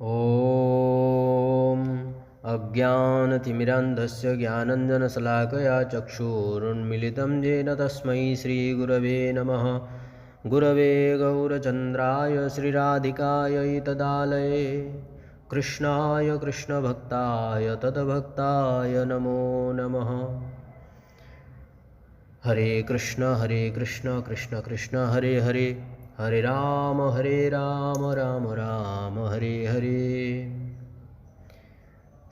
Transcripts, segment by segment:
ॐ अज्ञानतिमिरान्धस्य ज्ञानञ्जनशलाकया चक्षुरुन्मिलितं येन तस्मै श्रीगुरवे नमः। गुरवे गौरचन्द्राय श्रीराधिकायै तदालये कृष्णाय कृष्णभक्ताय तद्भक्ताय नमो नमः। हरे कृष्ण कृष्ण कृष्ण हरे हरे, हरे राम राम राम हरे हरे।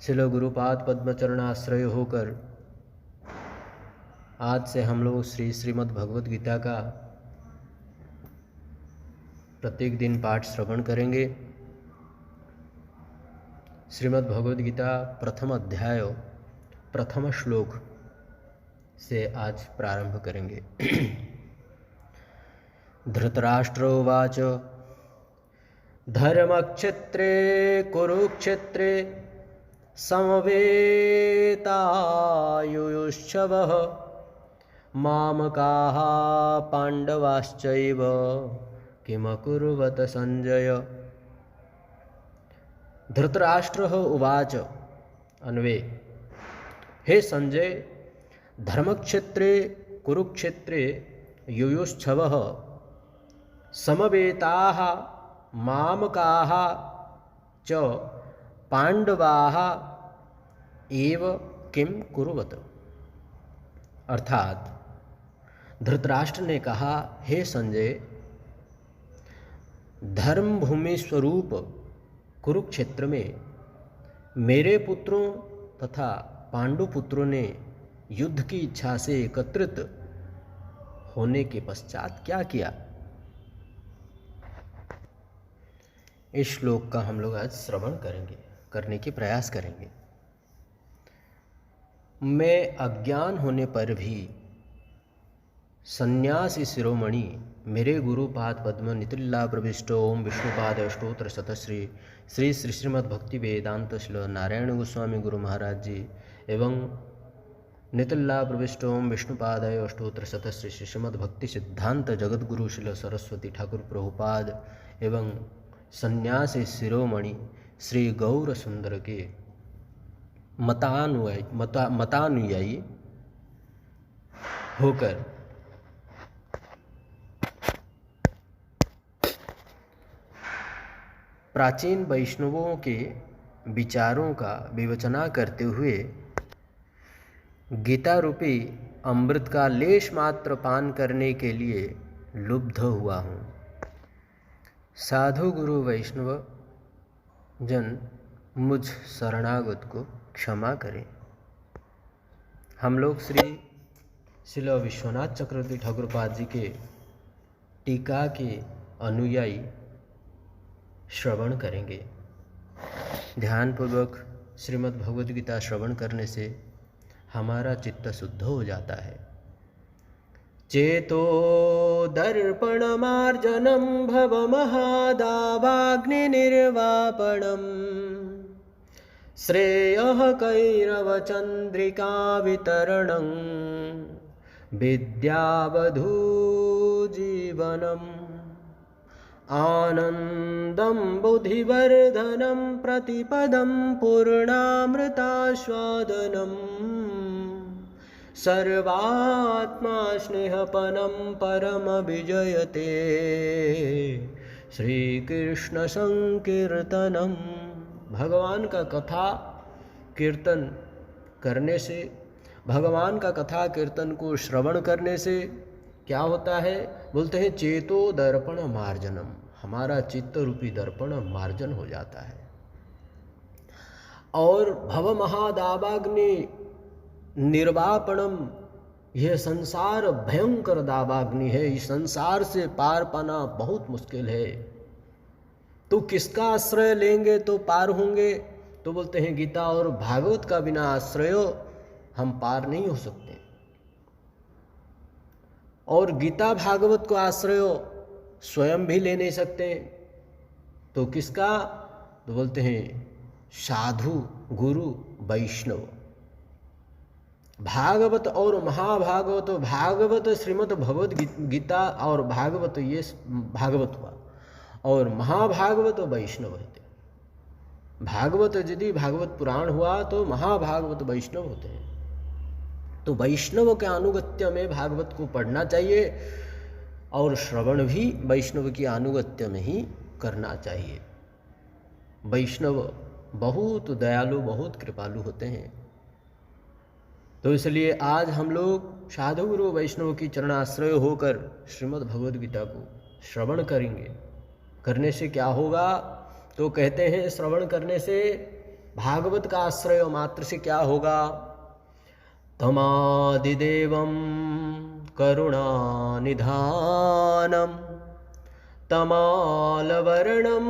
शिलो गुरुपाद पद्मचरणाश्रय होकर आज से हम लोग श्रीमद् भगवद गीता का प्रत्येक दिन पाठ श्रवण करेंगे। श्रीमद् भगवद गीता प्रथम अध्याय प्रथम श्लोक से आज प्रारंभ करेंगे। धृतराष्ट्रोवाच धर्मक्षेत्रे कुरुक्षेत्रे समवेतायुयुश्चवः मामकाः पाण्डवाश्चैव किमकुर्वत संजय। धृतराष्ट्र उवाच अन्वे, हे संजय, धर्मक्षेत्रे कुरुक्षेत्रे युयुश्छवः समवेताः मामकाः च पांडवाः एव किम कुर्वत। अर्थात धृतराष्ट्र ने कहा, हे संजय, धर्म भूमि स्वरूप कुरुक्षेत्र में मेरे पुत्रों तथा पांडु पुत्रों ने युद्ध की इच्छा से एकत्रित होने के पश्चात क्या किया। इस श्लोक का हम लोग आज श्रवण करने के प्रयास करेंगे। मैं अज्ञान होने पर भी सन्यासी शिरोमणि मेरे गुरुपाद पद्म नितिल्ला प्रविष्टो ओम विष्णुपाद अष्टोत्तर शतश्री श्री श्रीमद् भक्ति वेदांत श्री नारायण गोस्वामी गुरु महाराज जी एवं नितिल्ला प्रविष्टो ओम विष्णुपादाय अष्टोत्तर शतश्री श्रीमद् भक्ति सिद्धांत जगद्गुरु श्री सरस्वती ठाकुर प्रभुपाद एवं सन्यासी शिरोमणि श्री गौर सुंदर के मतानुयायी होकर प्राचीन वैष्णवों के विचारों का विवेचना करते हुए गीता रूपी अमृत का लेश मात्र पान करने के लिए लुब्ध हुआ हूँ। साधु गुरु वैष्णव जन मुझ शरणागत को क्षमा करें। हम लोग श्री विश्वनाथ चक्रवर्ती ठाकुरपाद जी के टीका के अनुयायी श्रवण करेंगे। ध्यानपूर्वक श्रीमद् भगवद गीता श्रवण करने से हमारा चित्त शुद्ध हो जाता है। चेतो दर्पण मार्जनम भव महादावाग्नि निर्वापणम श्रेयः कैरव चंद्रिका वितरणं विद्यावधू जीवनम आनंदं बुद्धिवर्धनं प्रतिपदं पूर्णामृतास्वादनं सर्वात्मा स्नेहपनं परम विजयते श्री कृष्ण संकीर्तनम। भगवान का कथा कीर्तन करने से, भगवान का कथा कीर्तन को श्रवण करने से क्या होता है? बोलते हैं चेतो दर्पण मार्जनम, हमारा चित्त रूपी दर्पण मार्जन हो जाता है। और भव महादावाग्नि निर्वापणम, यह संसार भयंकर दावाग्नि है, इस संसार से पार पाना बहुत मुश्किल है। तो किसका आश्रय लेंगे तो पार होंगे? तो बोलते हैं गीता और भागवत का बिना आश्रय हम पार नहीं हो सकते। और गीता भागवत को आश्रय स्वयं भी ले नहीं सकते। तो किसका? तो बोलते हैं साधु गुरु वैष्णव। भागवत और महाभागवत, भागवत श्रीमद् भगवद गीता और भागवत ये भागवत हुआ, और महाभागवत वैष्णव है। भागवत यदि भागवत पुराण हुआ तो महाभागवत वैष्णव होते हैं। तो वैष्णव के अनुगत्य में भागवत को पढ़ना चाहिए और श्रवण भी वैष्णव की अनुगत्य में ही करना चाहिए। वैष्णव बहुत दयालु, बहुत कृपालु होते हैं। तो इसलिए आज हम लोग साधु गुरु वैष्णव की चरणाश्रय होकर श्रीमद् भगवद गीता को श्रवण करेंगे। करने से क्या होगा? तो कहते हैं श्रवण करने से भागवत का आश्रय मात्र से क्या होगा? तमादिदेवं करुणानिधानं तमालवर्णं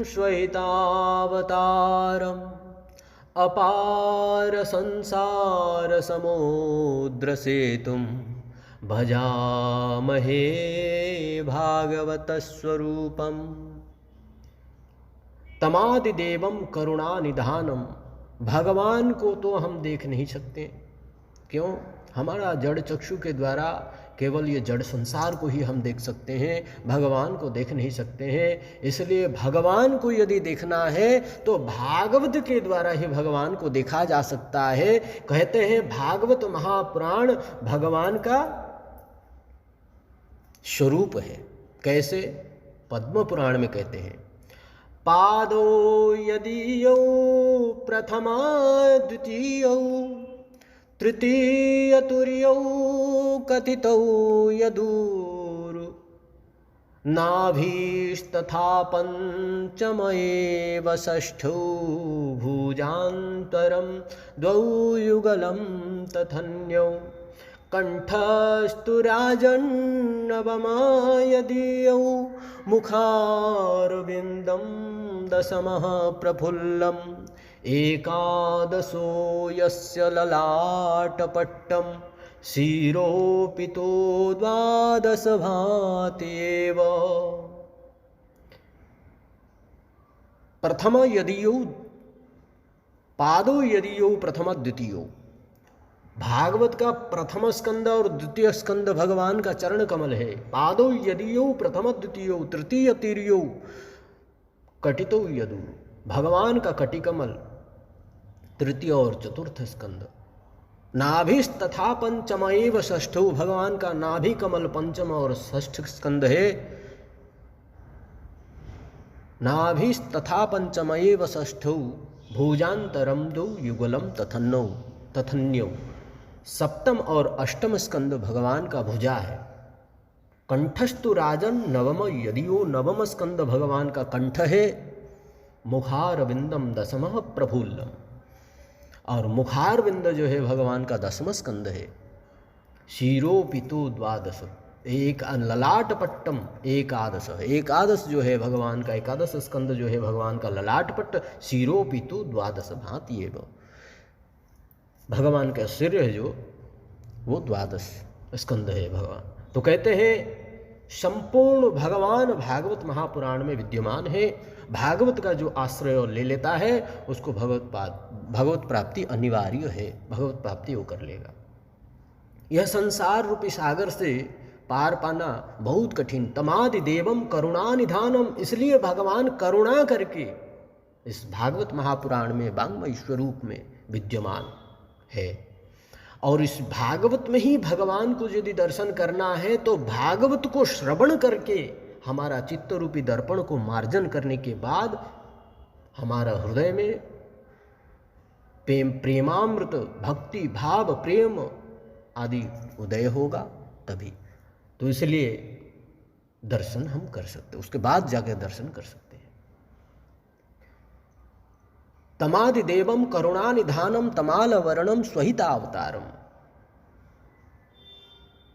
श्वेतावतारम् अपार संसार समुद्र सेतुं भजामहे भागवत स्वरूपम। तमादिदेवं करुणानिधानम, भगवान को तो हम देख नहीं सकते। क्यों? हमारा जड़ चक्षु के द्वारा केवल ये जड़ संसार को ही हम देख सकते हैं, भगवान को देख नहीं सकते हैं। इसलिए भगवान को यदि देखना है तो भागवत के द्वारा ही भगवान को देखा जा सकता है। कहते हैं भागवत महापुराण भगवान का स्वरूप है। कैसे? पद्म पुराण में कहते हैं, पादो यदीयौ प्रथमा द्वितीयौ तृतीय तुर्यौ कथितौ यदूरु नाभीस्तथा पंचमएव षष्ठौ भुजान्तरं द्वौ युगलं तथन्यौ कंठस्तु राजन्नवमा यदीयौ मुखारविन्दं दशमः प्रफुल्लम् एकादशो यस्य ललाटपट्टं शिरोपितो द्वादश भाति एव। प्रथम यदीयो पादो यदीयो प्रथम द्वितीयो, भागवत का प्रथम स्कंद और द्वितीय स्कंद भगवान का चरण कमल है। पादो यदीयो प्रथम द्वितीयो तृतीय तीर्यो कटितो यदु, भगवान का कटि कमल तृतीय और चतुर्थ स्कंद। नाभिस तथा पंचमएव षष्ठो, भगवान का नाभि कमल पंचम और षष्ठ स्कंद है। नाभिस तथा पंचमएव षष्ठो भुजांतरम दो युगलम तथन्यौ, सप्तम और अष्टम स्कंद भगवान का भुजा है। कंठस्तु राजन नवम यदियो, नवम स्कंद भगवान का कंठ है। मुखारविंदम दशमः प्रफुल्लम, और मुखारविंद जो है भगवान का दसम स्कंद है। शिरोपितो द्वादश, एक ललाट पट्टम एकादश, एकादश जो है भगवान का एकादश स्कंद जो है भगवान का ललाट पट्ट। शिरोपितो द्वादश भाति एव, भगवान का सिर है जो वो द्वादश स्कंद है भगवान। तो कहते हैं संपूर्ण भगवान भागवत महापुराण में विद्यमान है। भागवत का जो आश्रय ले लेता है उसको भगवत प्राप्ति अनिवार्य है, भगवत प्राप्ति वो कर लेगा। यह संसार रूपी सागर से पार पाना बहुत कठिन। तमादि देवम करुणानिधानम, इसलिए भगवान करुणा करके इस भागवत महापुराण में वाङ्मय स्वरूप में विद्यमान है। और इस भागवत में ही भगवान को यदि दर्शन करना है तो भागवत को श्रवण करके हमारा चित्त रूपी दर्पण को मार्जन करने के बाद हमारा हृदय में प्रेमामृत भक्ति भाव प्रेम आदि उदय होगा तभी। तो इसलिए दर्शन हम कर सकते, उसके बाद जाकर दर्शन कर सकते हैं। तमादि देवम करुणानिधानम तमाल वर्णम स्वहितावतारम,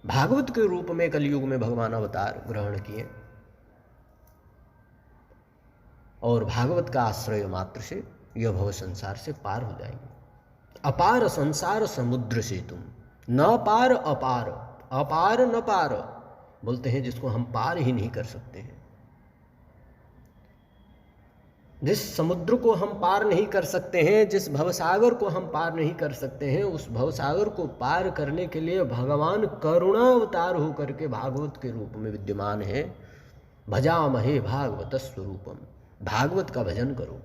भागवत के रूप में कलयुग में भगवान अवतार ग्रहण किए और भागवत का आश्रय मात्र से यह भव संसार से पार हो जाएंगे। अपार संसार समुद्र से तुम, न पार अपार, अपार न पार बोलते हैं जिसको हम पार ही नहीं कर सकते हैं। जिस समुद्र को हम पार नहीं कर सकते हैं, जिस भवसागर को हम पार नहीं कर सकते हैं, उस भवसागर को पार करने के लिए भगवान करुणा अवतार होकर के भागवत के रूप में विद्यमान है। भजामहे भागवत स्वरूपम, भागवत का भजन करो।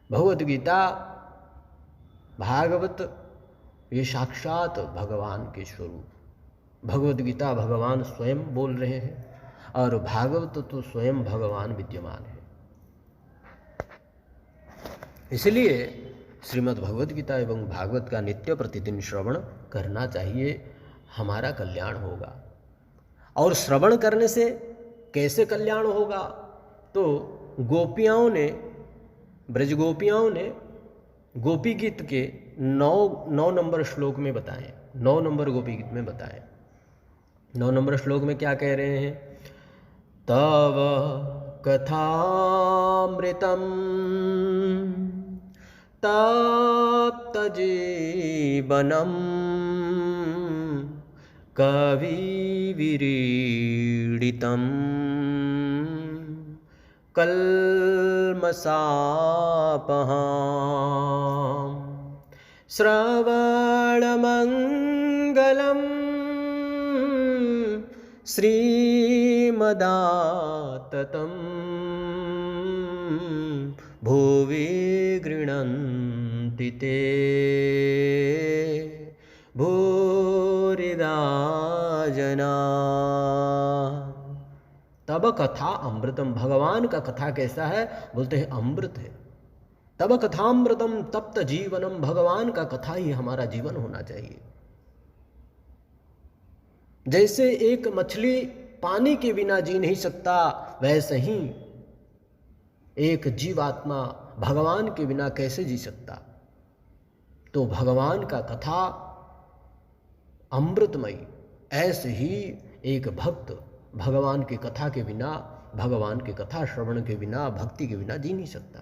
भगवत गीता, भागवत, ये साक्षात भगवान के स्वरूप। भगवत गीता भगवान स्वयं बोल रहे हैं और भागवत तो स्वयं भगवान विद्यमान है। इसलिए श्रीमद् भगवत गीता एवं भागवत का नित्य प्रतिदिन श्रवण करना चाहिए, हमारा कल्याण होगा। और श्रवण करने से कैसे कल्याण होगा? तो गोपियाओं ने, ब्रज गोपियाओं ने गोपी गीत के 9 नंबर श्लोक में बताए, 9 नंबर गोपी गीत में बताए। 9 नंबर श्लोक में क्या कह रहे हैं? तव कथामृतम तप्त जीवनम कविविरीडितं कल्मषापहां श्रवणमङ्गलं श्रीमदाततं भुवि गृह्णन्ति ते भूरिदा जना। तब कथा अमृतम, भगवान का कथा कैसा है? बोलते हैं अमृत है। तब कथामृतम तप्त जीवनम, भगवान का कथा ही हमारा जीवन होना चाहिए। जैसे एक मछली पानी के बिना जी नहीं सकता, वैसे ही एक जीवात्मा भगवान के बिना कैसे जी सकता? तो भगवान का कथा अमृतमयी। ऐसे ही एक भक्त भगवान की कथा के बिना, भगवान की कथा श्रवण के बिना, भक्ति के बिना जी नहीं सकता।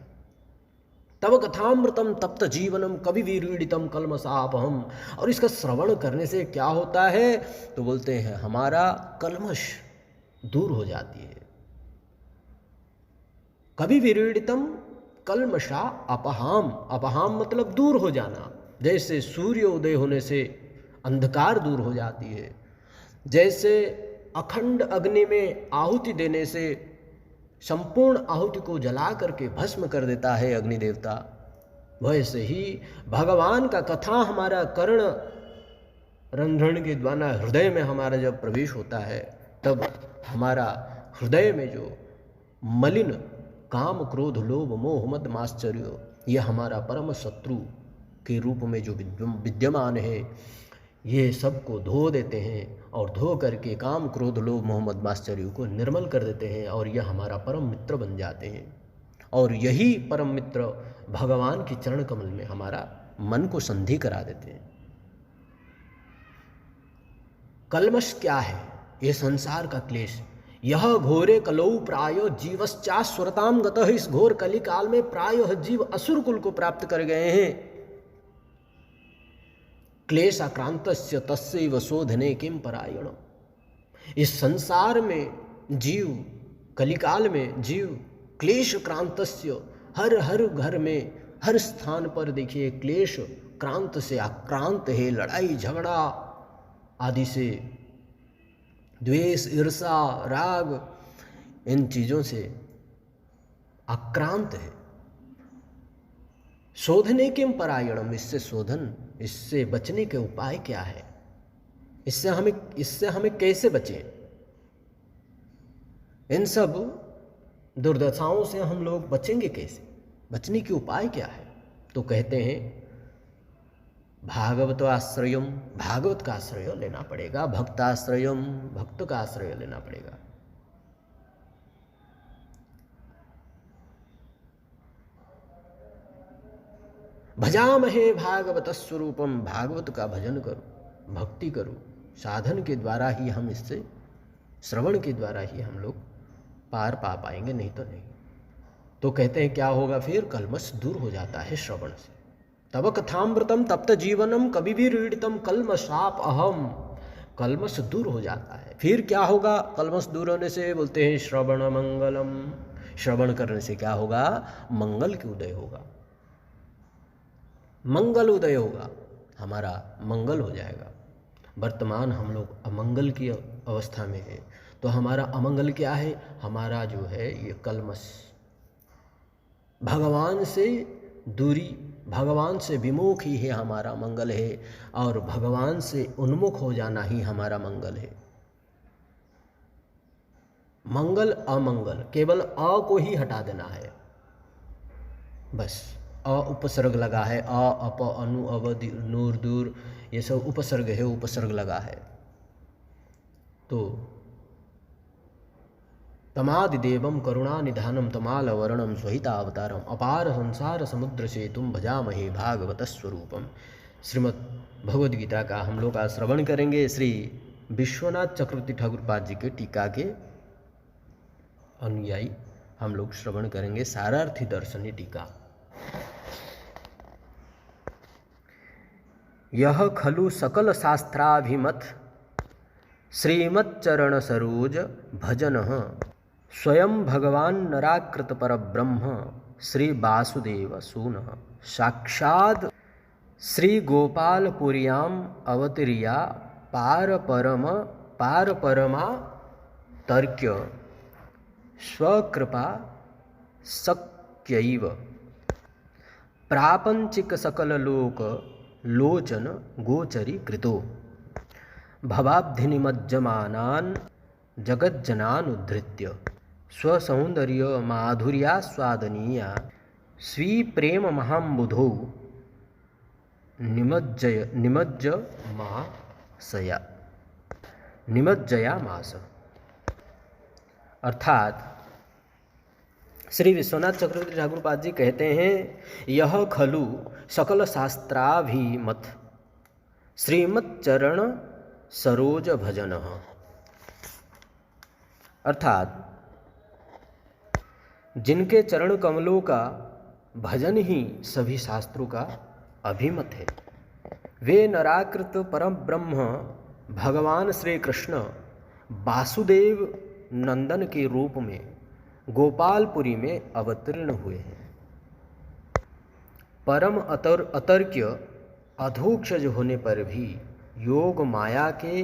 तब कथामृतम तप्त जीवनम कविविरीडितम कल्मषापहम। और इसका श्रवण करने से क्या होता है? तो बोलते हैं हमारा कल्मष दूर हो जाती है। कविविरीडितम कल्मषा अपहाम, अपहाम मतलब दूर हो जाना। जैसे सूर्य उदय होने से अंधकार दूर हो जाती है, जैसे अखंड अग्नि में आहुति देने से संपूर्ण आहुति को जला करके भस्म कर देता है अग्नि देवता, वैसे ही भगवान का कथा हमारा कर्ण रंध्रण के द्वारा हृदय में हमारा जब प्रवेश होता है, तब हमारा हृदय में जो मलिन काम क्रोध लोभ मोह मद माश्चर्य, ये हमारा परम शत्रु के रूप में जो विद्यमान है, ये सबको धो देते हैं और धो करके काम क्रोध लोभ मोह मद माश्चर्य को निर्मल कर देते हैं और यह हमारा परम मित्र बन जाते हैं। और यही परम मित्र भगवान की चरण कमल में हमारा मन को संधि करा देते हैं। कल्मष क्या है? ये संसार का क्लेश। यह घोरे कलौ प्राय जीवश्चास्वरताम गतः। इस घोर कली काल में प्राय जीव असुर कुल को प्राप्त कर गए हैं। क्लेशाक्रांतस्य तस्यैव शोधने किम परायणम। इस संसार में जीव, कलिकाल में जीव क्लेश क्रांतस्य, हर घर में हर स्थान पर देखिए क्लेश क्रांत से आक्रांत है। लड़ाई झगड़ा आदि से, द्वेष ईर्षा राग, इन चीज़ों से आक्रांत है। शोधने किम परायणम, इससे शोधन, इससे बचने के उपाय क्या है? इससे हमें कैसे बचें? इन सब दुर्दशाओं से हम लोग बचेंगे कैसे? बचने के उपाय क्या है? तो कहते हैं भागवत आश्रयम, भागवत का आश्रय लेना पड़ेगा। भक्ताश्रयम, भक्त का आश्रय लेना पड़ेगा। भजामहे भागवत स्वरूपम, भागवत का भजन करो, भक्ति करो। साधन के द्वारा ही हम, इससे श्रवण के द्वारा ही हम लोग पार पा पाएंगे, नहीं तो नहीं। तो कहते हैं क्या होगा फिर? कल्मष दूर हो जाता है श्रवण से। तब कथामृतम तप्त जीवनम कविविरीडितम कल्मषाप अहम। कल्मष दूर हो जाता है। फिर क्या होगा कल्मष दूर होने से? बोलते हैं श्रवण मंगलम। श्रवण करने से क्या होगा? मंगल के उदय होगा, मंगल उदय होगा, हमारा मंगल हो जाएगा। वर्तमान हम लोग अमंगल की अवस्था में है, तो हमारा अमंगल क्या है? हमारा जो है ये कल्मष, भगवान से दूरी, भगवान से विमुख ही है हमारा मंगल है, और भगवान से उन्मुख हो जाना ही हमारा मंगल है। मंगल अमंगल, केवल अ को ही हटा देना है, बस। अ उपसर्ग लगा है, अ अप अनु अव नूर दूर, ये सब उपसर्ग है, उपसर्ग लगा है। तो तमादिदेवं करुणानिधानं तमालवर्णं स्वहितावतारम् अपार संसार समुद्र से तुम भजामहे भागवत स्वरूपम। श्रीमद् भगवद गीता का हम लोग आज श्रवण करेंगे। श्री विश्वनाथ चक्रवर्ती ठाकुर पाद जी के टीका के अनुयायी हम लोग श्रवण करेंगे सारार्थी दर्शनी टीका। यह खलु सकल शास्त्राभिमत श्रीमच्चरण सरोज भजन स्वयं भगवान नराकृत परब्रह्म श्री वासुदेव सून साक्षात् श्री गोपालपुर्याम अवतरिया पार परमा तर्क्य स्वकृपा शक्यैव प्रापंचिक सकल लोक लोचन गोचरी कृतो भवाब्धिनिमज्जमानान् जगज्जनान् उद्धृत्य स्वसौन्दर्य माधुर्यास्वादनीया स्वीप्रेम महाम्बुधौ निमज्जयामास। अर्थात श्री विश्वनाथ चक्रवर्ती ठाकुर पाद जी कहते हैं, यह खलु सकल शास्त्राभिमत श्रीमच्चरण सरोज भजन, अर्थात जिनके चरण कमलों का भजन ही सभी शास्त्रों का अभिमत है, वे नराकृत परम ब्रह्म भगवान श्री कृष्ण वासुदेव नंदन के रूप में गोपालपुरी में अवतीर्ण हुए हैं। परम अतर्क्य अधोक्षज होने पर भी योग माया के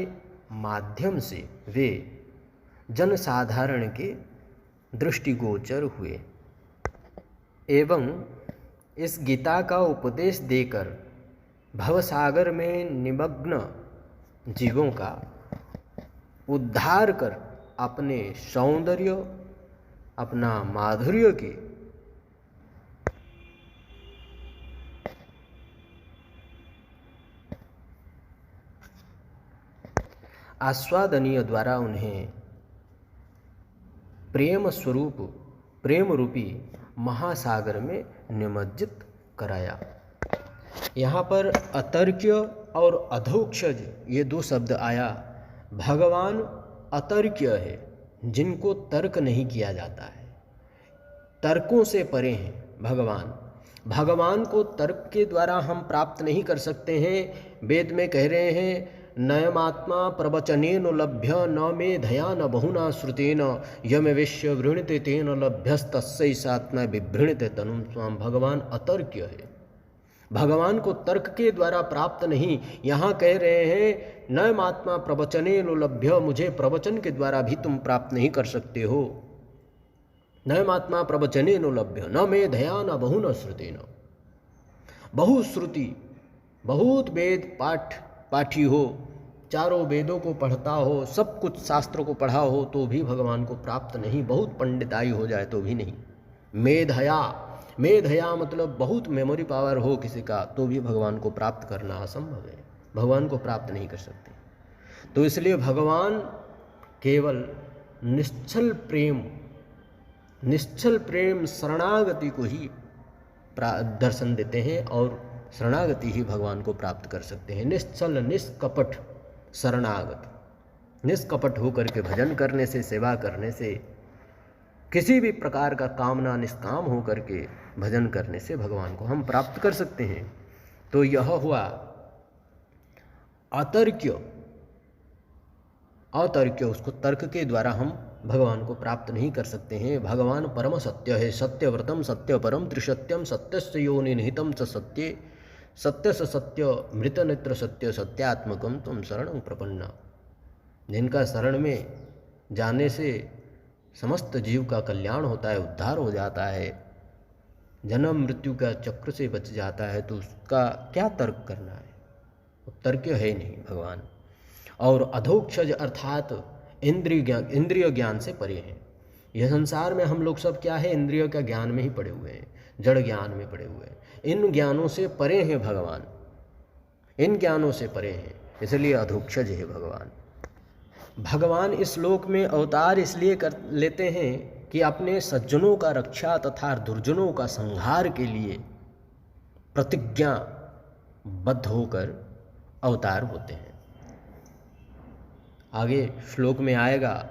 माध्यम से वे जनसाधारण के दृष्टिगोचर हुए एवं इस गीता का उपदेश देकर भवसागर में निमग्न जीवों का उद्धार कर अपने सौंदर्य, अपना माधुर्य के आस्वादनीय द्वारा उन्हें प्रेम स्वरूप, प्रेम रूपी महासागर में निमज्जित कराया। यहाँ पर अतर्क्य और अधोक्षज ये दो शब्द आया। भगवान अतर्क्य है, जिनको तर्क नहीं किया जाता है, तर्कों से परे हैं भगवान। भगवान को तर्क के द्वारा हम प्राप्त नहीं कर सकते हैं। वेद में कह रहे हैं, नयमात्मा प्रवचनेन लभ्य न मेधया न बहुना श्रुतेन यम विश्य वृणते तेन लभ्यस्तस्यैसात्मा बिभृणते तनुं स्वाम। भगवान अतर्क्य है, भगवान को तर्क के द्वारा प्राप्त नहीं। यहाँ कह रहे हैं, नयमात्मा प्रवचनेन लभ्य, मुझे प्रवचन के द्वारा भी तुम प्राप्त नहीं कर सकते हो। नयमात्मा प्रवचनेन लभ्य न मेधया न बहुना श्रुतेन। बहुश्रुति, बहुत वेद पाठी हो, चारों वेदों को पढ़ता हो, सब कुछ शास्त्रों को पढ़ा हो, तो भी भगवान को प्राप्त नहीं। बहुत पंडिताई हो जाए तो भी नहीं। मेधया मतलब बहुत मेमोरी पावर हो किसी का, तो भी भगवान को प्राप्त करना असंभव है। भगवान को प्राप्त नहीं कर सकते। तो इसलिए भगवान केवल निश्चल प्रेम शरणागति को ही दर्शन देते हैं, और शरणागति ही भगवान को प्राप्त कर सकते हैं। निश्चल निष्कपट शरणागत, निष्कपट होकर के भजन करने से, सेवा करने से, किसी भी प्रकार का कामना निष्काम होकर के भजन करने से भगवान को हम प्राप्त कर सकते हैं। तो यह हुआ अतर्क्य। उसको तर्क के द्वारा हम भगवान को प्राप्त नहीं कर सकते हैं। भगवान परम सत्य है, सत्यव्रतम सत्यपरम त्रिसत्यम सत्यस्य योनि निहितम च सत्ये सत्य स सत्य मृत नेत्र सत्य सत्यात्मकम तुम शरणं प्रपन्ना। जिनका शरण में जाने से समस्त जीव का कल्याण होता है, उद्धार हो जाता है, जन्म मृत्यु का चक्र से बच जाता है तो उसका क्या तर्क करना है, वो तर्क है नहीं भगवान। और अधोक्षज अर्थात इंद्रिय ज्ञान से परे हैं। यह संसार में हम लोग सब क्या है, इंद्रिय का ज्ञान में ही पड़े हुए हैं, जड़ ज्ञान में पड़े हुए हैं। इन ज्ञानों से परे हैं भगवान, इन ज्ञानों से परे हैं, इसलिए अधोक्षज है भगवान। भगवान इस लोक में अवतार इसलिए कर लेते हैं कि अपने सज्जनों का रक्षा तथा दुर्जनों का संहार के लिए प्रतिज्ञाबद्ध होकर अवतार होते हैं। आगे श्लोक में आएगा,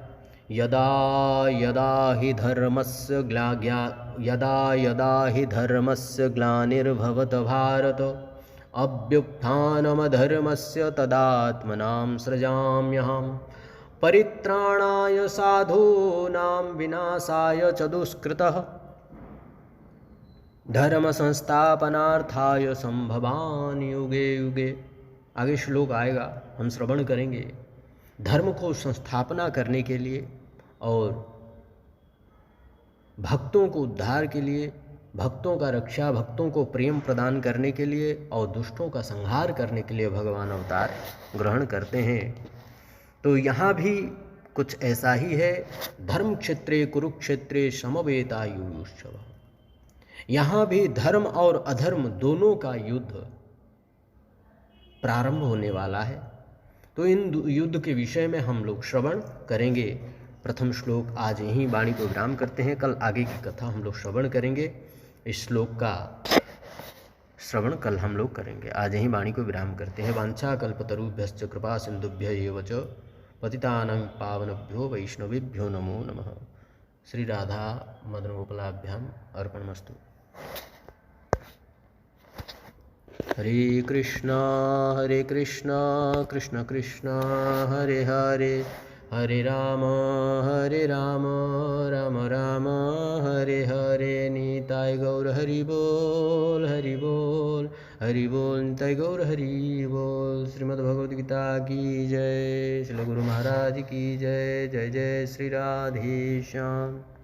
यदा यदा हि धर्मस्य ग्लानिर्भवत भारत अभ्युत्थानमधर्मस्य तदात्मनां सृजाम्यहम् परित्राणाय साधूनां विनाशाय च दुष्कृतः धर्म संस्थापनार्थाय संभवामि युगे युगे। आगे श्लोक आएगा, हम श्रवण करेंगे। धर्म को संस्थापना करने के लिए और भक्तों को उद्धार के लिए, भक्तों का रक्षा, भक्तों को प्रेम प्रदान करने के लिए और दुष्टों का संहार करने के लिए भगवान अवतार ग्रहण करते हैं। तो यहाँ भी कुछ ऐसा ही है। धर्म क्षेत्रे कुरुक्षेत्रे समवेतायुयुत्सव। यहाँ भी धर्म और अधर्म दोनों का युद्ध प्रारंभ होने वाला है। तो इन युद्ध के विषय में हम लोग श्रवण करेंगे। प्रथम श्लोक आज यहीं वाणी को विराम करते हैं। कल आगे की कथा हम लोग श्रवण करेंगे। इस श्लोक का श्रवण कल हम लोग करेंगे। आज यहीं वाणी को विराम करते हैं। वांछा कल्पतरुभ्यश्च कृपा सिंधुभ्य एव च पतितानां पावनभ्यो वैष्णवेभ्यो नमो नमः। श्री राधा मदन गोपालाभ्याम अर्पणमस्तु। हरे कृष्णा कृष्ण कृष्ण हरे हरे, हरे राम राम राम हरे हरे। निताय गौर हरि बोल, हरि बोल, हरि बोल। निताय गौर हरि बोल। श्रीमद्भगवद्गीता की जय। श्री गुरु महाराज की जय। जय जय श्री राधेश्याम।